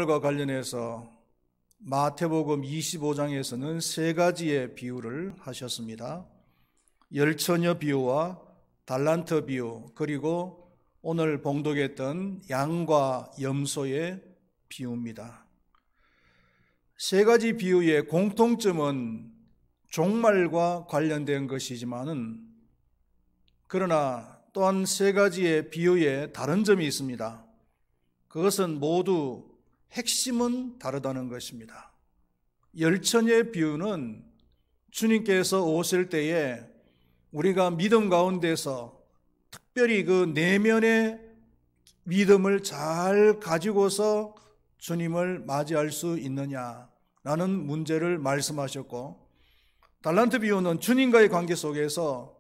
과 관련해서 마태복음 25장에서는 세 가지의 비유를 하셨습니다. 열처녀 비유와 달란트 비유, 그리고 오늘 봉독했던 양과 염소의 비유입니다. 세 가지 비유의 공통점은 종말과 관련된 것이지만은 그러나 또한 세 가지의 비유에 다른 점이 있습니다. 그것은 모두 핵심은 다르다는 것입니다. 열처녀의 비유는 주님께서 오실 때에 우리가 믿음 가운데서 특별히 그 내면의 믿음을 잘 가지고서 주님을 맞이할 수 있느냐라는 문제를 말씀하셨고, 달란트 비유는 주님과의 관계 속에서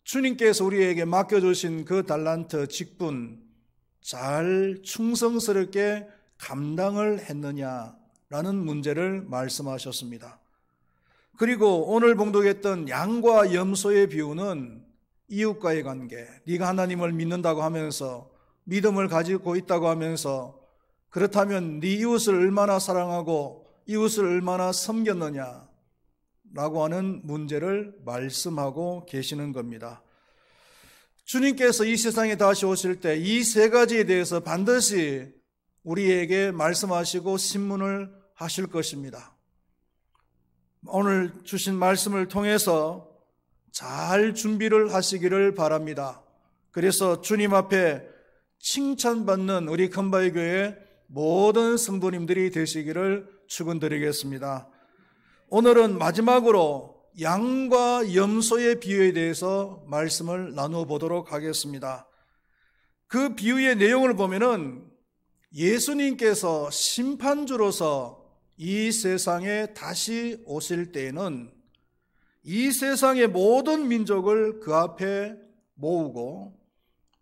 주님께서 우리에게 맡겨주신 그 달란트 직분 잘 충성스럽게 감당을 했느냐라는 문제를 말씀하셨습니다. 그리고 오늘 봉독했던 양과 염소의 비유는 이웃과의 관계, 네가 하나님을 믿는다고 하면서 믿음을 가지고 있다고 하면서 그렇다면 네 이웃을 얼마나 사랑하고 이웃을 얼마나 섬겼느냐라고 하는 문제를 말씀하고 계시는 겁니다. 주님께서 이 세상에 다시 오실 때 이 세 가지에 대해서 반드시 우리에게 말씀하시고 신문을 하실 것입니다. 오늘 주신 말씀을 통해서 잘 준비를 하시기를 바랍니다. 그래서 주님 앞에 칭찬받는 우리 큰바위 교회 모든 성도님들이 되시기를 축원드리겠습니다. 오늘은 마지막으로 양과 염소의 비유에 대해서 말씀을 나누어 보도록 하겠습니다. 그 비유의 내용을 보면은 예수님께서 심판주로서 이 세상에 다시 오실 때에는 이 세상의 모든 민족을 그 앞에 모으고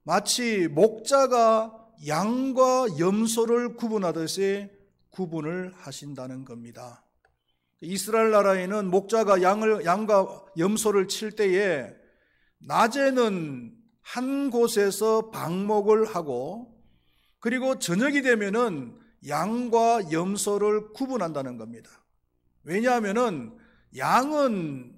마치 목자가 양과 염소를 구분하듯이 구분을 하신다는 겁니다. 이스라엘 나라에는 목자가 양과 염소를 칠 때에 낮에는 한 곳에서 방목을 하고 그리고 저녁이 되면은 양과 염소를 구분한다는 겁니다. 왜냐하면은 양은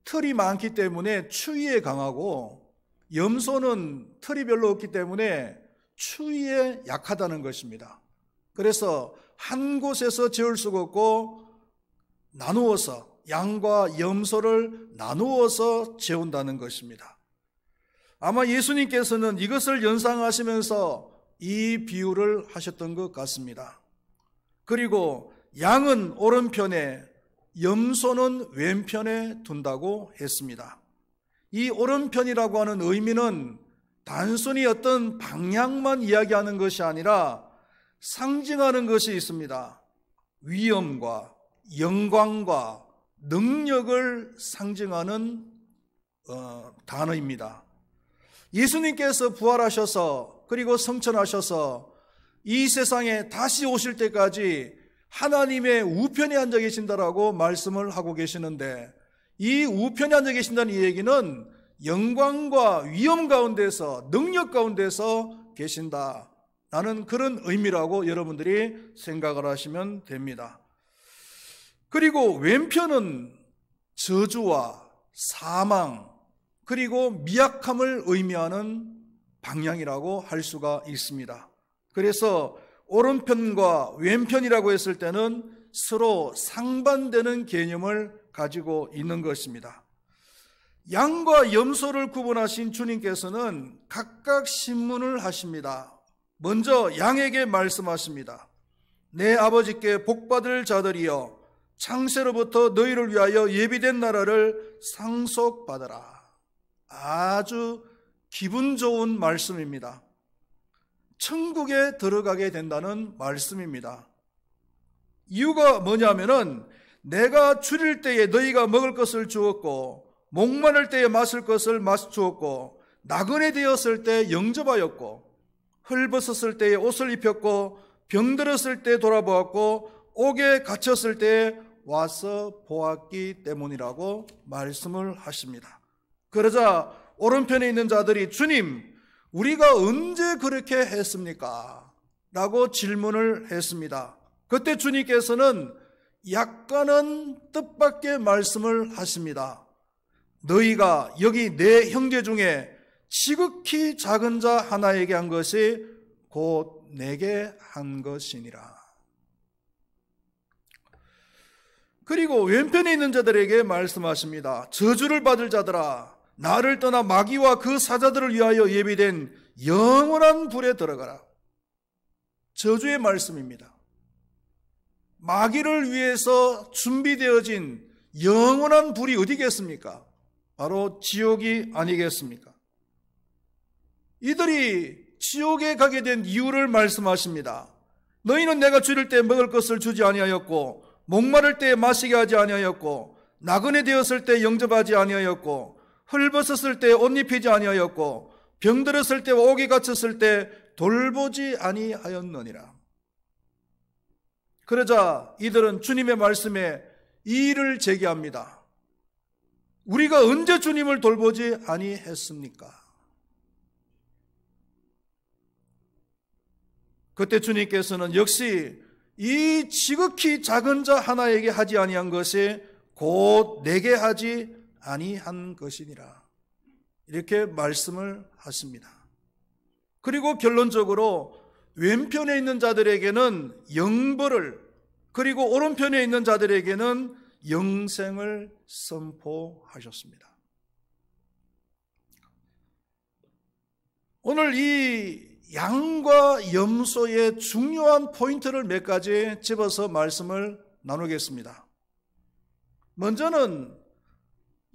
털이 많기 때문에 추위에 강하고 염소는 털이 별로 없기 때문에 추위에 약하다는 것입니다. 그래서 한 곳에서 재울 수가 없고 나누어서 양과 염소를 나누어서 재운다는 것입니다. 아마 예수님께서는 이것을 연상하시면서 이 비유를 하셨던 것 같습니다. 그리고 양은 오른편에 염소는 왼편에 둔다고 했습니다. 이 오른편이라고 하는 의미는 단순히 어떤 방향만 이야기하는 것이 아니라 상징하는 것이 있습니다. 위엄과 영광과 능력을 상징하는 단어입니다. 예수님께서 부활하셔서 그리고 성천하셔서 이 세상에 다시 오실 때까지 하나님의 우편에 앉아 계신다라고 말씀을 하고 계시는데, 이 우편에 앉아 계신다는 이 얘기는 영광과 위엄 가운데서 능력 가운데서 계신다라는 그런 의미라고 여러분들이 생각을 하시면 됩니다. 그리고 왼편은 저주와 사망 그리고 미약함을 의미하는 방향이라고 할 수가 있습니다. 그래서 오른편과 왼편이라고 했을 때는 서로 상반되는 개념을 가지고 있는 것입니다. 양과 염소를 구분하신 주님께서는 각각 신문을 하십니다. 먼저 양에게 말씀하십니다. 내 아버지께 복받을 자들이여 창세로부터 너희를 위하여 예비된 나라를 상속받아라. 아주 기분 좋은 말씀입니다. 천국에 들어가게 된다는 말씀입니다. 이유가 뭐냐면은 내가 줄일 때에 너희가 먹을 것을 주었고 목마를 때에 마실 것을 주었고 나그네 되었을 때 영접하였고 헐벗었을 때에 옷을 입혔고 병들었을 때 돌아보았고 옥에 갇혔을 때에 와서 보았기 때문이라고 말씀을 하십니다. 그러자 오른편에 있는 자들이 주님, 우리가 언제 그렇게 했습니까? 라고 질문을 했습니다. 그때 주님께서는 약간은 뜻밖의 말씀을 하십니다. 너희가 여기 내 형제 중에 지극히 작은 자 하나에게 한 것이 곧 내게 한 것이니라. 그리고 왼편에 있는 자들에게 말씀하십니다. 저주를 받을 자들아, 나를 떠나 마귀와 그 사자들을 위하여 예비된 영원한 불에 들어가라. 저주의 말씀입니다. 마귀를 위해서 준비되어진 영원한 불이 어디겠습니까? 바로 지옥이 아니겠습니까? 이들이 지옥에 가게 된 이유를 말씀하십니다. 너희는 내가 줄일 때 먹을 것을 주지 아니하였고, 목마를 때 마시게 하지 아니하였고, 나그네 되었을 때 영접하지 아니하였고, 헐벗었을 때 옷 입히지 아니하였고, 병들었을 때 옥에 갇혔을 때 돌보지 아니하였느니라. 그러자 이들은 주님의 말씀에 이의를 제기합니다. 우리가 언제 주님을 돌보지 아니했습니까? 그때 주님께서는 역시 이 지극히 작은 자 하나에게 하지 아니한 것이 곧 내게 하지 아니한 것이니라. 이렇게 말씀을 하십니다. 그리고 결론적으로 왼편에 있는 자들에게는 영벌을, 그리고 오른편에 있는 자들에게는 영생을 선포하셨습니다. 오늘 이 양과 염소의 중요한 포인트를 몇 가지 집어서 말씀을 나누겠습니다. 먼저는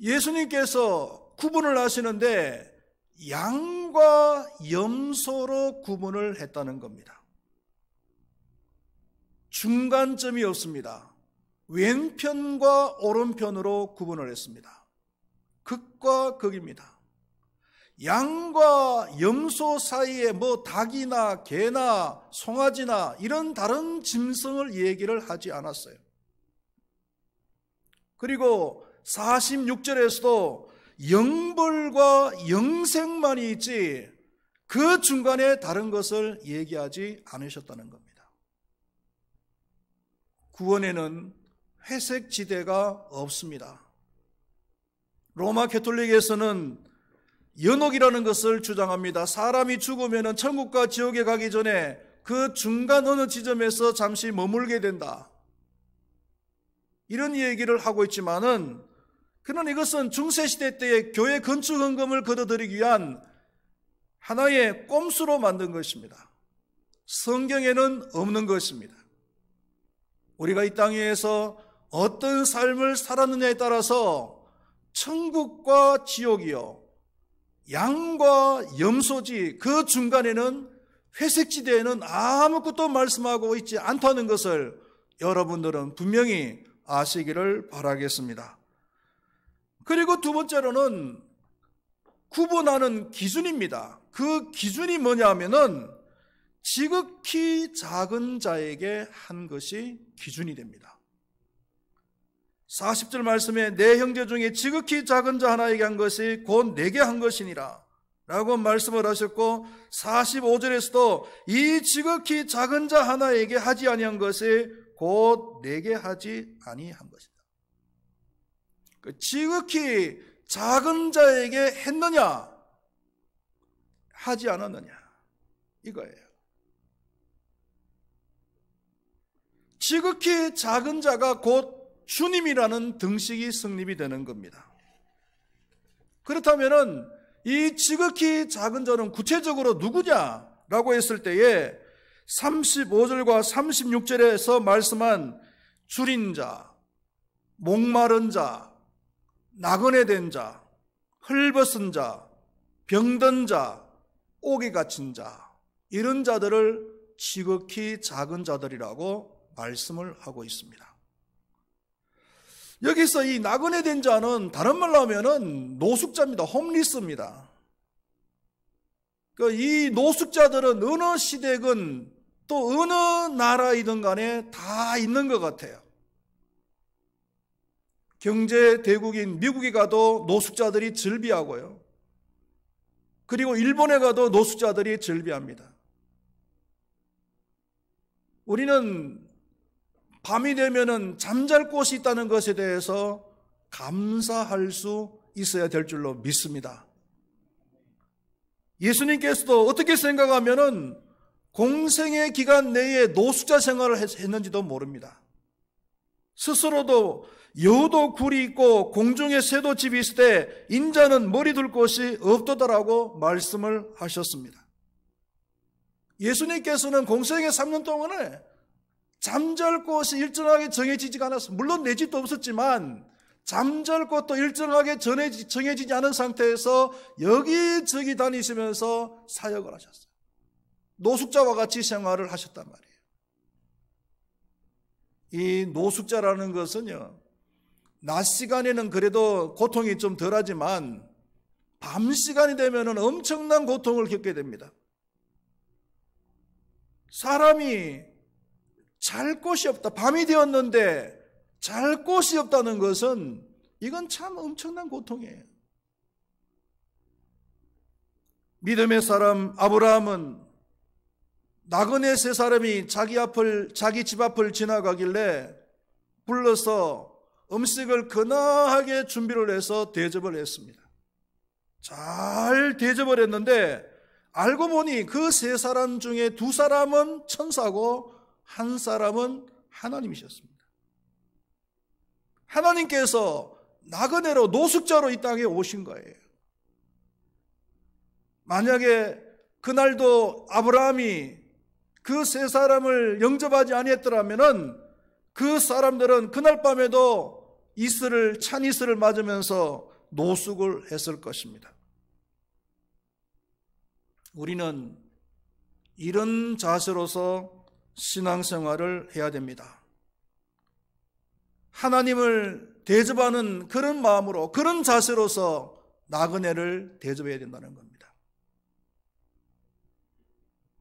예수님께서 구분을 하시는데 양과 염소로 구분을 했다는 겁니다. 중간점이 없습니다. 왼편과 오른편으로 구분을 했습니다. 극과 극입니다. 양과 염소 사이에 닭이나 개나 송아지나 이런 다른 짐승을 얘기를 하지 않았어요. 그리고 46절에서도 영벌과 영생만이 있지 그 중간에 다른 것을 얘기하지 않으셨다는 겁니다. 구원에는 회색 지대가 없습니다. 로마 가톨릭에서는 연옥이라는 것을 주장합니다. 사람이 죽으면 천국과 지옥에 가기 전에 그 중간 어느 지점에서 잠시 머물게 된다. 이런 얘기를 하고 있지만은 그러나 이것은 중세시대 때의 교회 건축 헌금을 거둬들이기 위한 하나의 꼼수로 만든 것입니다. 성경에는 없는 것입니다. 우리가 이 땅 위에서 어떤 삶을 살았느냐에 따라서 천국과 지옥이요, 양과 염소지 그 중간에는 회색지대에는 아무것도 말씀하고 있지 않다는 것을 여러분들은 분명히 아시기를 바라겠습니다. 그리고 두 번째로는 구분하는 기준입니다. 그 기준이 뭐냐면은 지극히 작은 자에게 한 것이 기준이 됩니다. 40절 말씀에 내 형제 중에 지극히 작은 자 하나에게 한 것이 곧 내게 한 것이니라 라고 말씀을 하셨고, 45절에서도 이 지극히 작은 자 하나에게 하지 아니한 것이 곧 내게 하지 아니한 것이다. 그 지극히 작은 자에게 했느냐 하지 않았느냐 이거예요. 지극히 작은 자가 곧 주님이라는 등식이 성립이 되는 겁니다. 그렇다면은 이 지극히 작은 자는 구체적으로 누구냐라고 했을 때에 35절과 36절에서 말씀한 줄인 자, 목마른 자, 나그네 된 자, 헐벗은 자, 병든 자, 옥에 갇힌 자, 이런 자들을 지극히 작은 자들이라고 말씀을 하고 있습니다. 여기서 이 나그네 된 자는 다른 말로 하면은 노숙자입니다. 홈리스입니다. 이 노숙자들은 어느 시대건 또 어느 나라이든 간에 다 있는 것 같아요. 경제 대국인 미국에 가도 노숙자들이 즐비하고요. 그리고 일본에 가도 노숙자들이 즐비합니다. 우리는 밤이 되면은 잠잘 곳이 있다는 것에 대해서 감사할 수 있어야 될 줄로 믿습니다. 예수님께서도 어떻게 생각하면은 공생의 기간 내에 노숙자 생활을 했는지도 모릅니다. 스스로도 여우도 굴이 있고 공중에 새도 집이 있을 때 인자는 머리 둘 곳이 없도다라고 말씀을 하셨습니다. 예수님께서는 공생의 3년 동안에 잠잘 곳이 일정하게 정해지지가 않았습니다. 물론 내 집도 없었지만 잠잘 곳도 일정하게 정해지지 않은 상태에서 여기저기 다니시면서 사역을 하셨어요. 노숙자와 같이 생활을 하셨단 말이에요. 이 노숙자라는 것은요, 낮 시간에는 그래도 고통이 좀 덜하지만 밤 시간이 되면 엄청난 고통을 겪게 됩니다. 사람이 잘 곳이 없다. 밤이 되었는데 잘 곳이 없다는 것은 이건 참 엄청난 고통이에요. 믿음의 사람 아브라함은 나그네 세 사람이 자기 집 앞을 지나가길래 불러서 음식을 근하하게 준비를 해서 대접을 했습니다. 잘 대접을 했는데 알고 보니 그 세 사람 중에 두 사람은 천사고 한 사람은 하나님이셨습니다. 하나님께서 나그네로 노숙자로 이 땅에 오신 거예요. 만약에 그날도 아브라함이 그 세 사람을 영접하지 아니했더라면은 그 사람들은 그날 밤에도 찬 이슬을 맞으면서 노숙을 했을 것입니다. 우리는 이런 자세로서 신앙생활을 해야 됩니다. 하나님을 대접하는 그런 마음으로, 그런 자세로서 나그네를 대접해야 된다는 겁니다.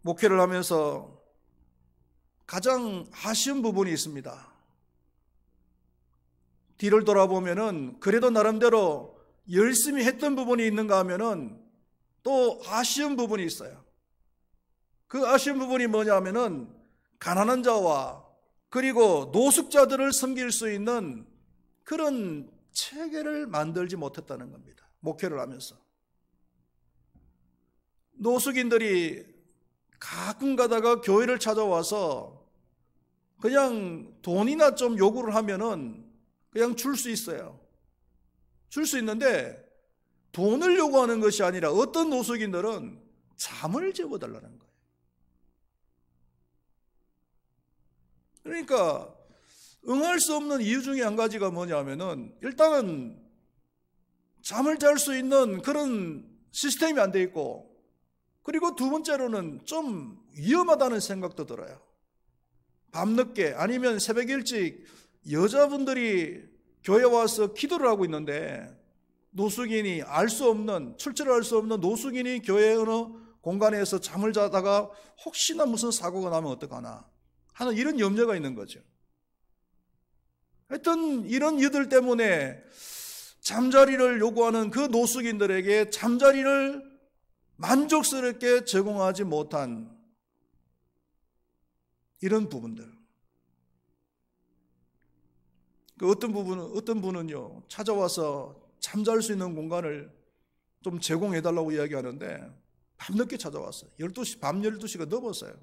목회를 하면서 가장 아쉬운 부분이 있습니다. 뒤를 돌아보면은 그래도 나름대로 열심히 했던 부분이 있는가 하면은 또 아쉬운 부분이 있어요. 그 아쉬운 부분이 뭐냐면은 가난한 자와 그리고 노숙자들을 섬길 수 있는 그런 체계를 만들지 못했다는 겁니다. 목회를 하면서. 노숙인들이 가끔 가다가 교회를 찾아와서 그냥 돈이나 좀 요구를 하면은 그냥 줄 수 있어요. 줄 수 있는데 돈을 요구하는 것이 아니라 어떤 노숙인들은 잠을 재워달라는 거예요. 그러니까 응할 수 없는 이유 중에 한 가지가 뭐냐면은 일단은 잠을 잘 수 있는 그런 시스템이 안 돼 있고, 그리고 두 번째로는 좀 위험하다는 생각도 들어요. 밤늦게 아니면 새벽 일찍 여자분들이 교회 와서 기도를 하고 있는데 노숙인이 출처를 알 수 없는 노숙인이 교회 어느 공간에서 잠을 자다가 혹시나 무슨 사고가 나면 어떡하나 하는 이런 염려가 있는 거죠. 하여튼 이런 이유들 때문에 잠자리를 요구하는 그 노숙인들에게 잠자리를 만족스럽게 제공하지 못한 이런 부분들. 어떤 분은요, 찾아와서 잠잘 수 있는 공간을 좀 제공해달라고 이야기하는데 밤늦게 찾아왔어요. 밤 12시가 넘었어요.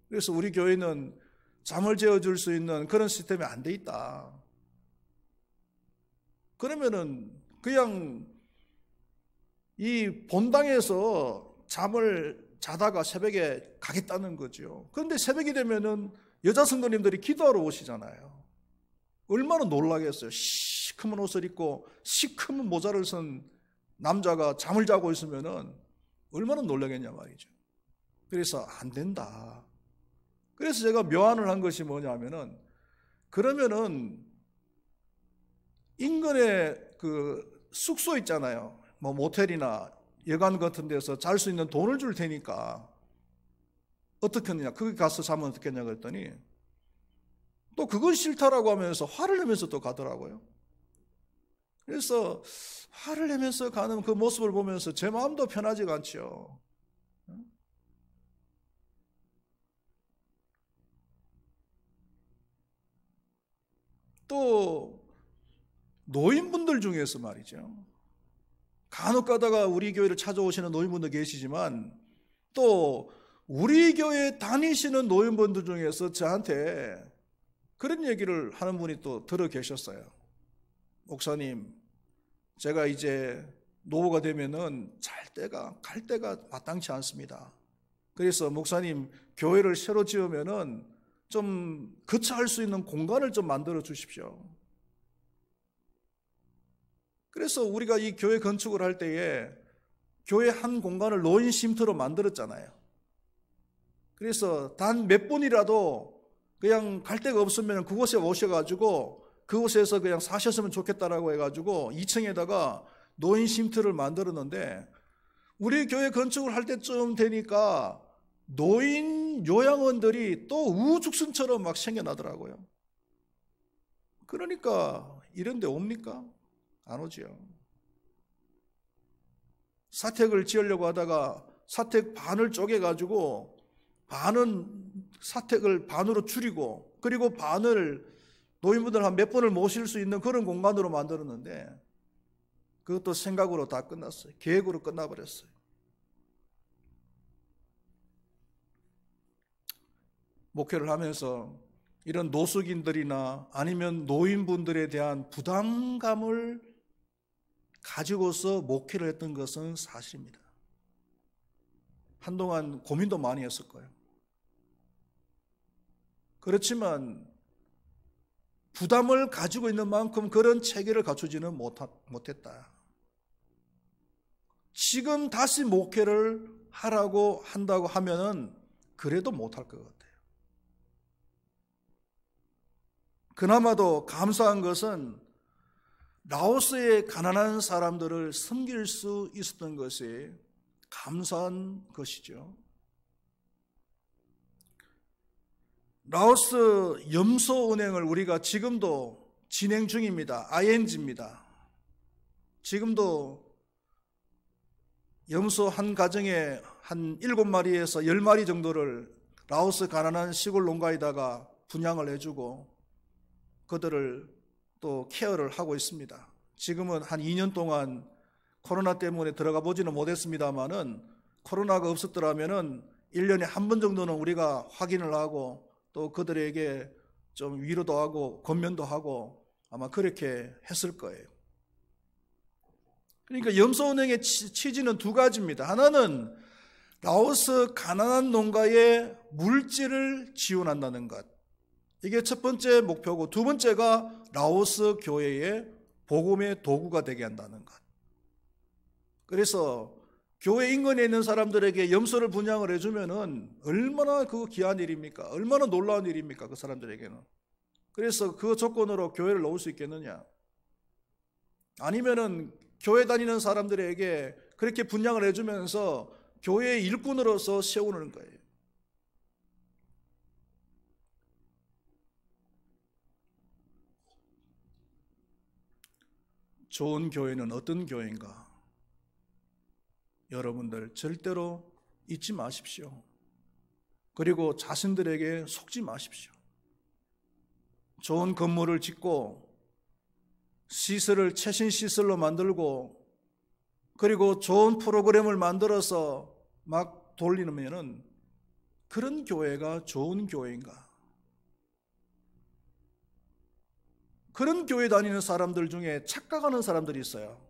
그래서 우리 교회는 잠을 재워줄 수 있는 그런 시스템이 안 돼 있다. 그러면은 그냥 이 본당에서 잠을 자다가 새벽에 가겠다는 거죠. 그런데 새벽이 되면은 여자 성도님들이 기도하러 오시잖아요. 얼마나 놀라겠어요. 시커먼 옷을 입고 시커먼 모자를 쓴 남자가 잠을 자고 있으면은 얼마나 놀라겠냐 말이죠. 그래서 안 된다. 그래서 제가 묘안을 한 것이 뭐냐면은, 그러면은 인근에 그 숙소 있잖아요. 뭐 모텔이나 여관 같은 데서 잘 수 있는 돈을 줄 테니까 어떻게 하느냐, 거기 가서 자면 어떻게 하냐 그랬더니 또 그건 싫다라고 하면서 화를 내면서 또 가더라고요. 그래서 화를 내면서 가는 그 모습을 보면서 제 마음도 편하지가 않죠. 또 노인분들 중에서 말이죠. 간혹 가다가 우리 교회를 찾아오시는 노인분도 계시지만 또 우리 교회 다니시는 노인분들 중에서 저한테 그런 얘기를 하는 분이 또 들어 계셨어요. 목사님, 제가 이제 노후가 되면은 갈 데가 마땅치 않습니다. 그래서 목사님, 교회를 새로 지으면은 좀 거처할 수 있는 공간을 좀 만들어 주십시오. 그래서 우리가 이 교회 건축을 할 때에 교회 한 공간을 노인 쉼터로 만들었잖아요. 그래서 단 몇 분이라도 그냥 갈 데가 없으면 그곳에 오셔가지고 그곳에서 그냥 사셨으면 좋겠다라고 해가지고 2층에다가 노인 쉼터를 만들었는데 우리 교회 건축을 할 때쯤 되니까 노인 요양원들이 또 우후죽순처럼 막 생겨나더라고요. 그러니까 이런 데 옵니까? 안 오지요. 사택을 지으려고 하다가 사택 반을 쪼개가지고 반은 사택을 반으로 줄이고 그리고 반을 노인분들 한 몇 분을 모실 수 있는 그런 공간으로 만들었는데 그것도 생각으로 다 끝났어요. 계획으로 끝나버렸어요. 목회를 하면서 이런 노숙인들이나 아니면 노인분들에 대한 부담감을 가지고서 목회를 했던 것은 사실입니다. 한동안 고민도 많이 했을 거예요. 그렇지만 부담을 가지고 있는 만큼 그런 체계를 갖추지는 못했다. 지금 다시 목회를 하라고 한다고 하면은 그래도 못할 것 같아요. 그나마도 감사한 것은 라오스의 가난한 사람들을 섬길 수 있었던 것이 감사한 것이죠. 라오스 염소은행을 우리가 지금도 진행 중입니다. ING입니다. 지금도 염소 한 가정에 한 7마리에서 10마리 정도를 라오스 가난한 시골 농가에다가 분양을 해주고 그들을 또 케어를 하고 있습니다. 지금은 한 2년 동안 코로나 때문에 들어가 보지는 못했습니다만은 코로나가 없었더라면은 1년에 한 번 정도는 우리가 확인을 하고 또 그들에게 좀 위로도 하고 권면도 하고 아마 그렇게 했을 거예요. 그러니까 염소은행의 취지는 두 가지입니다. 하나는 라오스 가난한 농가에 물질을 지원한다는 것. 이게 첫 번째 목표고 두 번째가 라오스 교회의 복음의 도구가 되게 한다는 것. 그래서 교회 인근에 있는 사람들에게 염소를 분양을 해주면은 얼마나 그 귀한 일입니까? 얼마나 놀라운 일입니까? 그 사람들에게는. 그래서 그 조건으로 교회를 놓을 수 있겠느냐? 아니면은 교회 다니는 사람들에게 그렇게 분양을 해주면서 교회의 일꾼으로서 세우는 거예요. 좋은 교회는 어떤 교회인가? 여러분들 절대로 잊지 마십시오. 그리고 자신들에게 속지 마십시오. 좋은 건물을 짓고 시설을 최신 시설로 만들고 그리고 좋은 프로그램을 만들어서 막 돌리면은 그런 교회가 좋은 교회인가? 그런 교회 다니는 사람들 중에 착각하는 사람들이 있어요.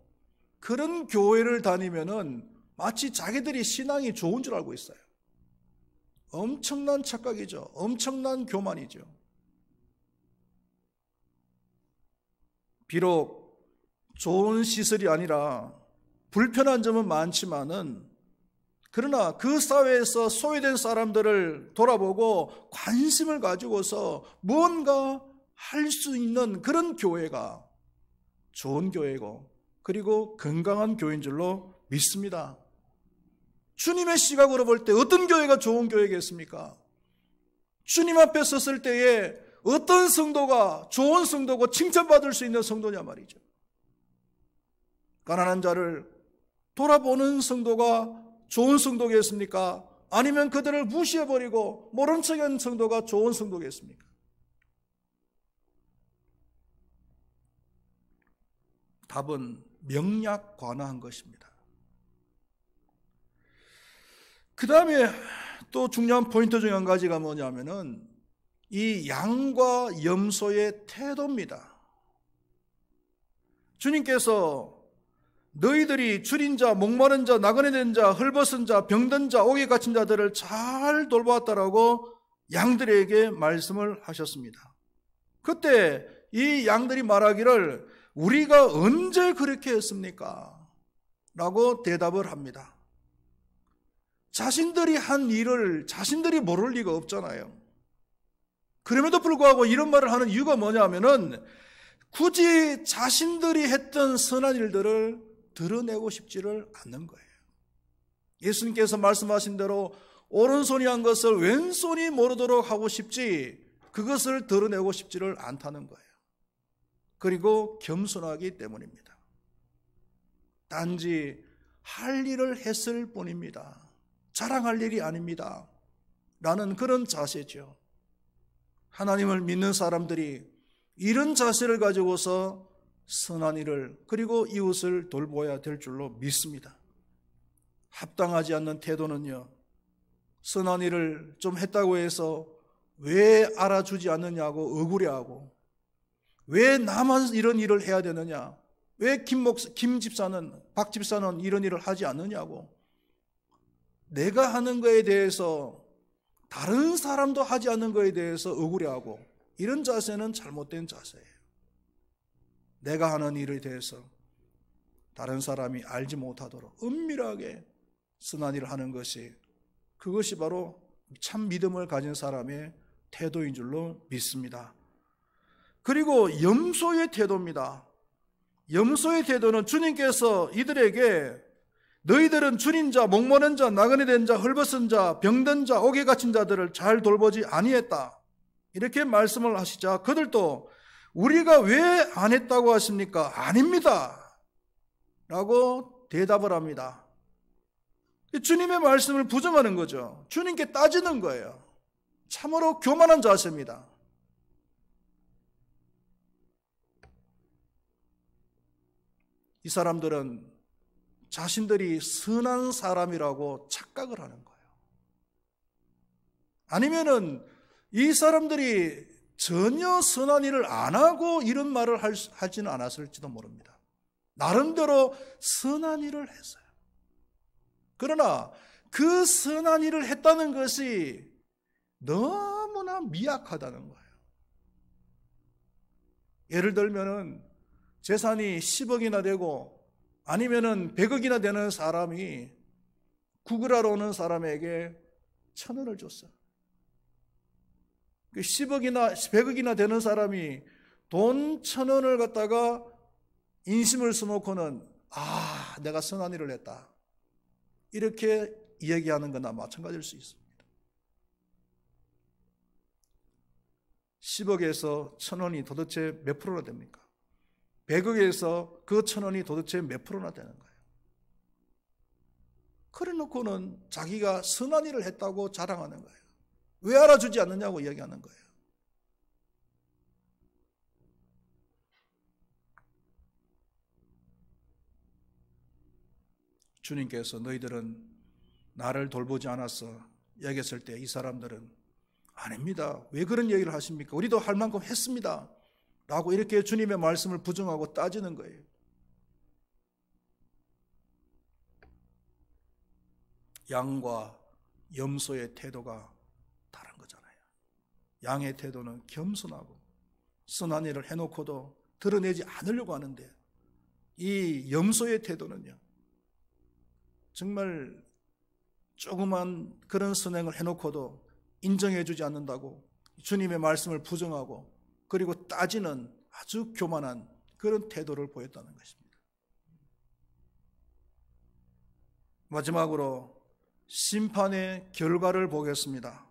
그런 교회를 다니면은 마치 자기들이 신앙이 좋은 줄 알고 있어요. 엄청난 착각이죠. 엄청난 교만이죠. 비록 좋은 시설이 아니라 불편한 점은 많지만은 그러나 그 사회에서 소외된 사람들을 돌아보고 관심을 가지고서 무언가 할 수 있는 그런 교회가 좋은 교회고 그리고 건강한 교회인 줄로 믿습니다. 주님의 시각으로 볼 때 어떤 교회가 좋은 교회겠습니까? 주님 앞에 섰을 때에 어떤 성도가 좋은 성도고 칭찬받을 수 있는 성도냐 말이죠. 가난한 자를 돌아보는 성도가 좋은 성도겠습니까? 아니면 그들을 무시해버리고 모른 척한 성도가 좋은 성도겠습니까? 답은 명약관화한 것입니다. 그 다음에 또 중요한 포인트 중에 한 가지가 뭐냐면은 이 양과 염소의 태도입니다. 주님께서 너희들이 줄인 자, 목마른 자, 나그네 된 자, 헐벗은 자, 병든 자, 옥에 갇힌 자들을 잘 돌보았다라고 양들에게 말씀을 하셨습니다. 그때 이 양들이 말하기를 우리가 언제 그렇게 했습니까? 라고 대답을 합니다. 자신들이 한 일을 자신들이 모를 리가 없잖아요. 그럼에도 불구하고 이런 말을 하는 이유가 뭐냐면은 굳이 자신들이 했던 선한 일들을 드러내고 싶지를 않는 거예요. 예수님께서 말씀하신 대로 오른손이 한 것을 왼손이 모르도록 하고 싶지 그것을 드러내고 싶지를 않다는 거예요. 그리고 겸손하기 때문입니다. 단지 할 일을 했을 뿐입니다. 자랑할 일이 아닙니다. 라는 그런 자세죠. 하나님을 믿는 사람들이 이런 자세를 가지고서 선한 일을 그리고 이웃을 돌보아야 될 줄로 믿습니다. 합당하지 않는 태도는요, 선한 일을 좀 했다고 해서 왜 알아주지 않느냐고 억울해하고, 왜 나만 이런 일을 해야 되느냐, 왜 김 집사는, 박 집사는 이런 일을 하지 않느냐고, 내가 하는 거에 대해서 다른 사람도 하지 않는 거에 대해서 억울해하고, 이런 자세는 잘못된 자세예요. 내가 하는 일에 대해서 다른 사람이 알지 못하도록 은밀하게 선한 일을 하는 것이, 그것이 바로 참 믿음을 가진 사람의 태도인 줄로 믿습니다. 그리고 염소의 태도입니다. 염소의 태도는 주님께서 이들에게 너희들은 줄인 자, 목마른 자, 나그네 된 자, 헐벗은 자, 병든 자, 옥에 갇힌 자들을 잘 돌보지 아니했다, 이렇게 말씀을 하시자 그들도 우리가 왜 안 했다고 하십니까? 아닙니다 라고 대답을 합니다. 주님의 말씀을 부정하는 거죠. 주님께 따지는 거예요. 참으로 교만한 자세입니다. 이 사람들은 자신들이 선한 사람이라고 착각을 하는 거예요. 아니면은 이 사람들이 전혀 선한 일을 안 하고 이런 말을 하지는 않았을지도 모릅니다. 나름대로 선한 일을 했어요. 그러나 그 선한 일을 했다는 것이 너무나 미약하다는 거예요. 예를 들면은 재산이 10억이나 되고 아니면은 100억이나 되는 사람이 구걸하러 오는 사람에게 1,000원을 줬어요. 10억이나 100억이나 되는 사람이 돈 1,000원을 갖다가 인심을 써놓고는 내가 선한 일을 했다, 이렇게 이야기하는 거나 마찬가지일 수 있습니다. 10억에서 1,000원이 도대체 몇 프로나 됩니까? 100억에서 그 1,000원이 도대체 몇 프로나 되는 거예요? 그래 놓고는 자기가 선한 일을 했다고 자랑하는 거예요. 왜 알아주지 않느냐고 이야기하는 거예요. 주님께서 너희들은 나를 돌보지 않았어 얘기했을 때 이 사람들은 아닙니다, 왜 그런 얘기를 하십니까? 우리도 할 만큼 했습니다 라고 이렇게 주님의 말씀을 부정하고 따지는 거예요. 양과 염소의 태도가 다른 거잖아요. 양의 태도는 겸손하고 선한 일을 해놓고도 드러내지 않으려고 하는데, 이 염소의 태도는요, 정말 조그만 그런 선행을 해놓고도 인정해주지 않는다고 주님의 말씀을 부정하고 그리고 따지는 아주 교만한 그런 태도를 보였다는 것입니다. 마지막으로 심판의 결과를 보겠습니다.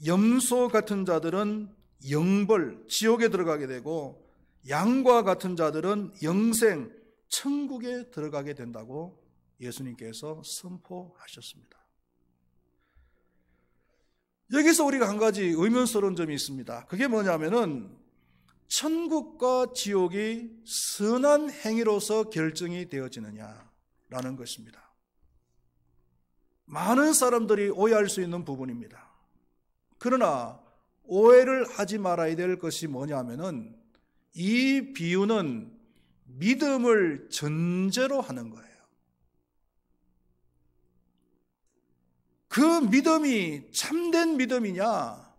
염소 같은 자들은 영벌, 지옥에 들어가게 되고 양과 같은 자들은 영생, 천국에 들어가게 된다고 예수님께서 선포하셨습니다. 여기서 우리가 한 가지 의문스러운 점이 있습니다. 그게 뭐냐면은 천국과 지옥이 선한 행위로서 결정이 되어지느냐라는 것입니다. 많은 사람들이 오해할 수 있는 부분입니다. 그러나 오해를 하지 말아야 될 것이 뭐냐면은 이 비유는 믿음을 전제로 하는 거예요. 그 믿음이 참된 믿음이냐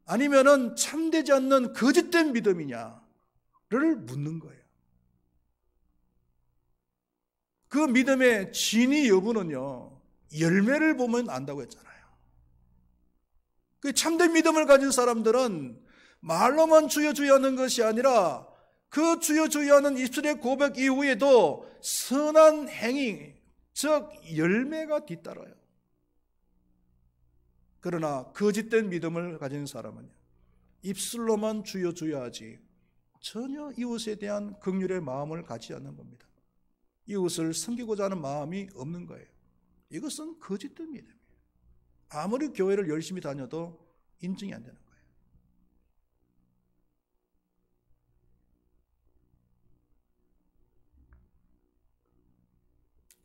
아니면은 참되지 않는 거짓된 믿음이냐를 묻는 거예요. 그 믿음의 진위 여부는요, 열매를 보면 안다고 했잖아요. 그 참된 믿음을 가진 사람들은 말로만 주여 주여 하는 것이 아니라 그 주여 주여 하는 입술의 고백 이후에도 선한 행위, 즉 열매가 뒤따라요. 그러나 거짓된 믿음을 가진 사람은 입술로만 주여 주여 하지 전혀 이웃에 대한 긍휼의 마음을 갖지 않는 겁니다. 이웃을 섬기고자 하는 마음이 없는 거예요. 이것은 거짓된 믿음이에요. 아무리 교회를 열심히 다녀도 인증이 안 되는 거예요.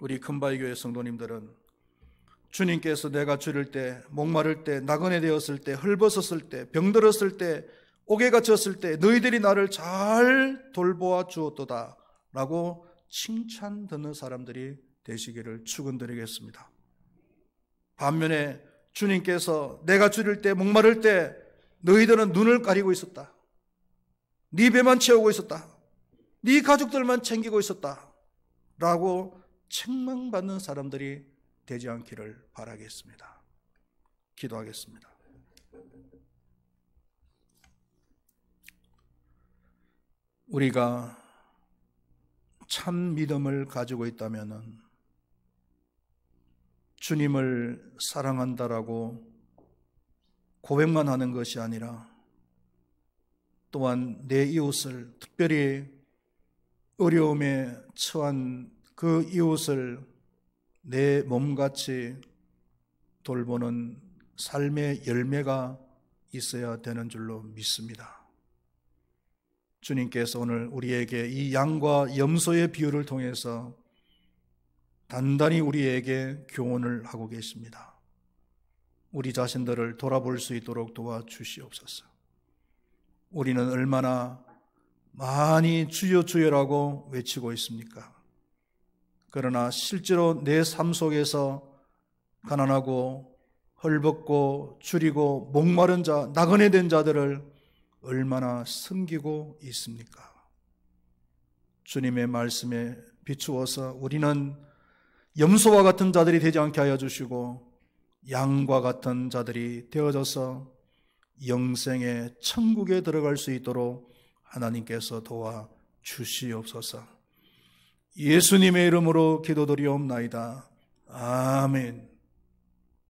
우리 큰바위교회 성도님들은 주님께서 내가 줄일 때, 목마를 때, 나그네 되었을 때, 헐벗었을 때, 병들었을 때, 옥에 갇혔을 때 너희들이 나를 잘 돌보아 주었도다 라고 칭찬 듣는 사람들이 되시기를 축원드리겠습니다. 반면에 주님께서 내가 줄일 때, 목마를 때 너희들은 눈을 가리고 있었다, 네 배만 채우고 있었다, 네 가족들만 챙기고 있었다 라고 책망받는 사람들이 되지 않기를 바라겠습니다. 기도하겠습니다. 우리가 참 믿음을 가지고 있다면 주님을 사랑한다라고 고백만 하는 것이 아니라 또한 내 이웃을, 특별히 어려움에 처한 그 이웃을 내 몸같이 돌보는 삶의 열매가 있어야 되는 줄로 믿습니다. 주님께서 오늘 우리에게 이 양과 염소의 비유를 통해서 단단히 우리에게 교훈을 하고 계십니다. 우리 자신들을 돌아볼 수 있도록 도와주시옵소서. 우리는 얼마나 많이 주여 주여라고 외치고 있습니까? 그러나 실제로 내 삶 속에서 가난하고 헐벗고 줄이고 목마른 자, 나그네 된 자들을 얼마나 섬기고 있습니까? 주님의 말씀에 비추어서 우리는 염소와 같은 자들이 되지 않게 하여 주시고 양과 같은 자들이 되어져서 영생의 천국에 들어갈 수 있도록 하나님께서 도와 주시옵소서. 예수님의 이름으로 기도드리옵나이다. 아멘.